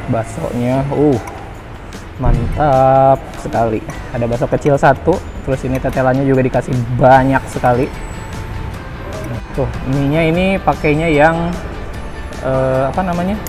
Baksonya, mantap sekali. Ada bakso kecil satu, terus ini tetelannya juga dikasih banyak sekali. Tuh, mie-nya ini pakainya yang apa namanya?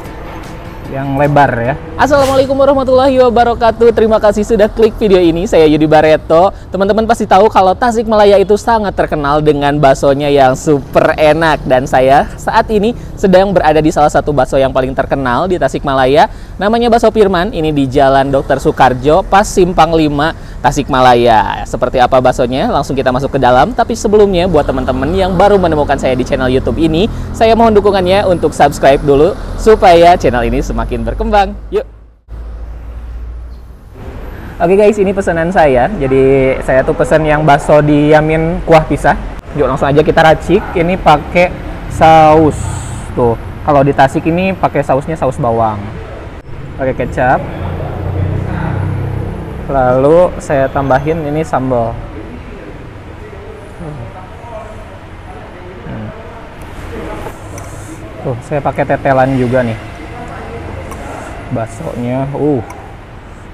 Yang lebar ya. Assalamualaikum warahmatullahi wabarakatuh. Terima kasih sudah klik video ini. Saya Yudi Barreto. Teman-teman pasti tahu kalau Tasikmalaya itu sangat terkenal dengan baksonya yang super enak. Dan saya saat ini sedang berada di salah satu bakso yang paling terkenal di Tasikmalaya. Namanya Bakso Firman. Ini di Jalan Dr. Soekarjo, pas Simpang 5, Tasikmalaya. Seperti apa baksonya? Langsung kita masuk ke dalam. Tapi sebelumnya buat teman-teman yang baru menemukan saya di channel YouTube ini, saya mohon dukungannya untuk subscribe dulu supaya channel ini semakin berkembang. Yuk. Oke guys, ini pesanan saya. Jadi saya tuh pesen yang bakso diamin kuah pisah. Yuk langsung aja kita racik. Ini pakai saus. Tuh, kalau di Tasik ini pakai sausnya saus bawang. Pakai kecap. Lalu saya tambahin ini sambal. Tuh, saya pakai tetelan juga nih. Baksonya,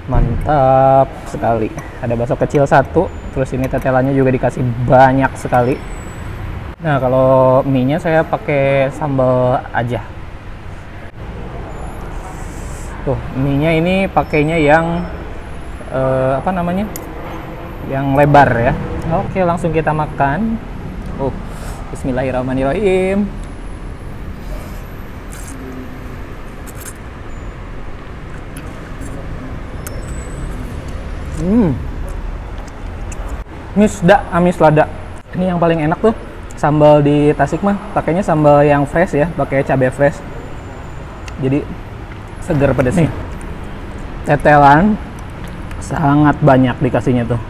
mantap sekali. Ada bakso kecil satu, terus ini tetelannya juga dikasih banyak sekali. Nah, kalau mie-nya saya pakai sambal aja. Tuh, mie-nya ini pakainya yang apa namanya? Yang lebar ya. Oke, langsung kita makan. Bismillahirrahmanirrahim. Misda amis lada. Ini yang paling enak tuh sambal di Tasik mah pakainya sambal yang fresh ya, pakai cabai fresh. Jadi seger pedasnya. Tetelan sangat banyak dikasihnya tuh.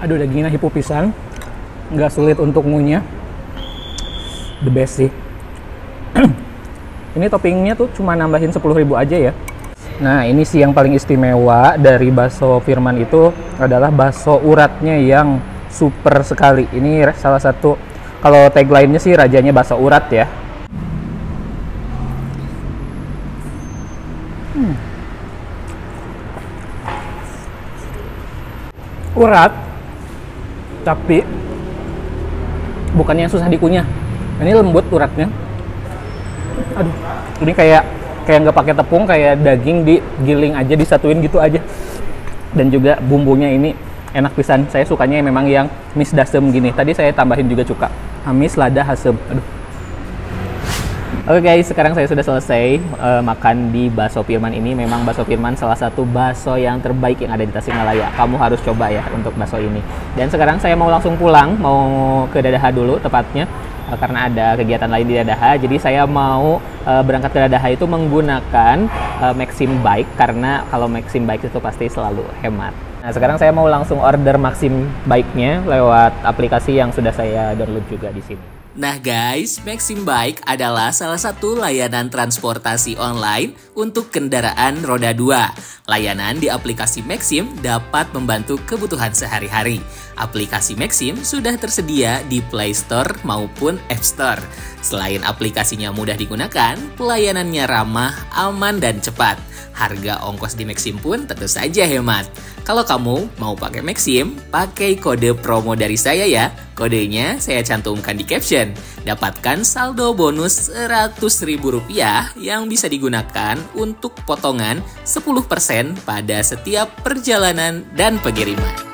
Aduh, dagingnya hipo pisan, nggak sulit untuk ngunyah. The best sih. Ini toppingnya tuh cuma nambahin 10.000 aja ya. Nah, ini sih yang paling istimewa dari Bakso Firman itu adalah bakso uratnya yang super sekali. Ini salah satu, kalau tagline-nya sih rajanya bakso urat ya. Urat, tapi bukannya yang susah dikunyah. Ini lembut uratnya. Aduh, ini kayak nggak pakai tepung, kayak daging digiling aja, disatuin gitu aja. Dan juga bumbunya ini enak pisan. Saya sukanya memang yang mis dasem gini. Tadi saya tambahin juga cuka. Amis, lada, hasem. Aduh. Oke guys, sekarang saya sudah selesai makan di Bakso Firman ini. Memang Bakso Firman salah satu bakso yang terbaik yang ada di Tasikmalaya. Kamu harus coba ya untuk bakso ini. Dan sekarang saya mau langsung pulang, mau ke Dadaha dulu tepatnya. Karena ada kegiatan lain di Dadaha, jadi saya mau berangkat ke Dadaha itu menggunakan Maxim Bike, karena kalau Maxim Bike itu pasti selalu hemat. Nah, sekarang saya mau langsung order Maxim Bike-nya lewat aplikasi yang sudah saya download juga di sini. Nah guys, Maxim Bike adalah salah satu layanan transportasi online untuk kendaraan roda 2. Layanan di aplikasi Maxim dapat membantu kebutuhan sehari-hari. Aplikasi Maxim sudah tersedia di Play Store maupun App Store. Selain aplikasinya mudah digunakan, pelayanannya ramah, aman, dan cepat. Harga ongkos di Maxim pun tentu saja hemat. Kalau kamu mau pakai Maxim, pakai kode promo dari saya ya. Kodenya saya cantumkan di caption. Dapatkan saldo bonus Rp100.000 yang bisa digunakan untuk potongan 10% pada setiap perjalanan dan pengiriman.